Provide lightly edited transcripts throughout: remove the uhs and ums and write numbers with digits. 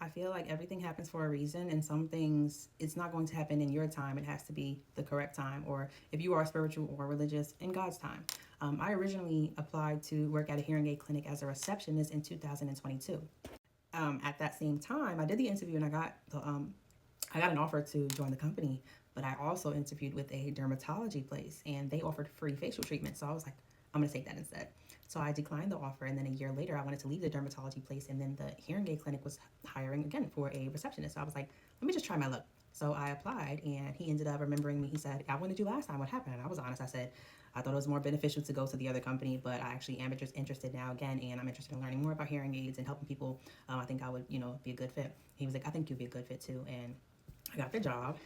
I feel like everything happens for a reason, and some things it's not going to happen in your time. It has to be the correct time, or if you are spiritual or religious, in God's time. I originally applied to work at a hearing aid clinic as a receptionist in 2022. At that same time, I did the interview and I got an offer to join the company, but I also interviewed with a dermatology place and they offered free facial treatment. So I was like, I'm gonna take that instead. So I declined the offer, and then a year later, I wanted to leave the dermatology place, and then the hearing aid clinic was hiring again for a receptionist. So I was like, let me just try my luck. So I applied, and he ended up remembering me. He said, I wanted you last time. What happened? And I was honest. I said, I thought it was more beneficial to go to the other company, but I actually am interested now again, and I'm interested in learning more about hearing aids and helping people. I think I would, be a good fit. He was like, I think you'd be a good fit too, and I got the job.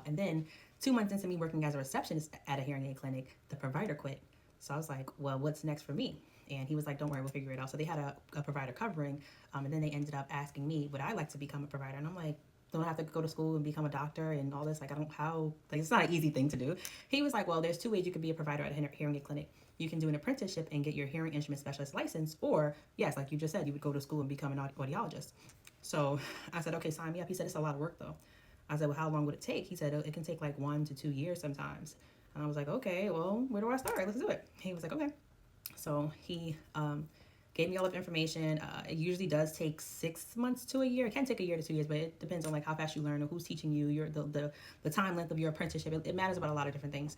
And then 2 months into me working as a receptionist at a hearing aid clinic, the provider quit. So I was like, well, what's next for me? And he was like, don't worry, we'll figure it out. So they had a provider covering, and then they ended up asking me, would I like to become a provider? And I'm like, don't have to go to school and become a doctor and all this. Like, I don't, how, like, it's not an easy thing to do. He was like, well, there's two ways you could be a provider at a hearing aid clinic. You can do an apprenticeship and get your hearing instrument specialist license, or yes, like you just said, you would go to school and become an audiologist. So I said, okay, sign me up. He said, it's a lot of work though. I said, well, how long would it take? He said, it can take like 1 to 2 years sometimes. And I was like, okay, well, where do I start? Let's do it. He was like, okay. So he gave me all of the information. It usually does take 6 months to a year. It can take a year to 2 years, but it depends on like how fast you learn or who's teaching you, the time length of your apprenticeship. It matters about a lot of different things.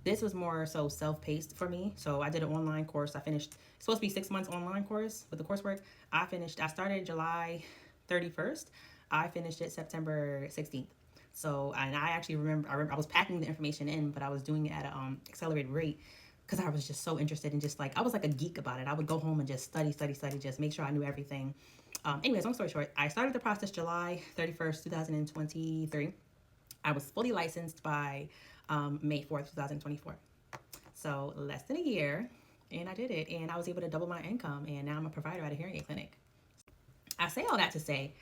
This was more so self-paced for me. So I did an online course. I finished, it's supposed to be 6 months online course with the coursework. I started July 31st. I finished it September 16th. So, and I actually remember I was packing the information in, but I was doing it at an accelerated rate because I was just so interested in just like, I was like a geek about it. I would go home and just study, just make sure I knew everything. Anyways, long story short, I started the process July 31st, 2023. I was fully licensed by May 4th, 2024. So less than a year, and I did it, and I was able to double my income, and now I'm a provider at a hearing aid clinic. I say all that to say,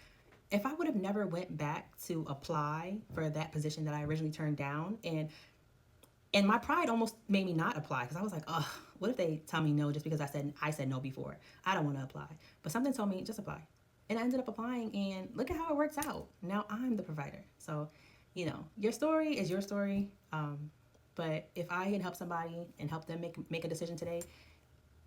if I would have never went back to apply for that position that I originally turned down, and my pride almost made me not apply because I was like, oh, what if they tell me no just because I said no before? I don't want to apply. But something told me just apply. And I ended up applying, and look at how it works out. Now I'm the provider. So, your story is your story. But if I can help somebody and help them make a decision today,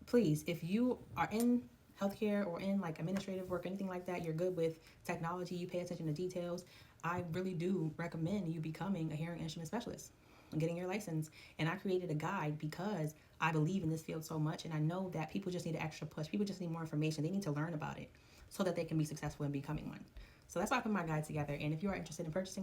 please, if you are in healthcare or in like administrative work, anything like that, you're good with technology, you pay attention to details, I really do recommend you becoming a hearing instrument specialist and getting your license. And I created a guide because I believe in this field so much, and I know that people just need an extra push. People just need more information. They need to learn about it so that they can be successful in becoming one. So that's why I put my guide together. And if you are interested in purchasing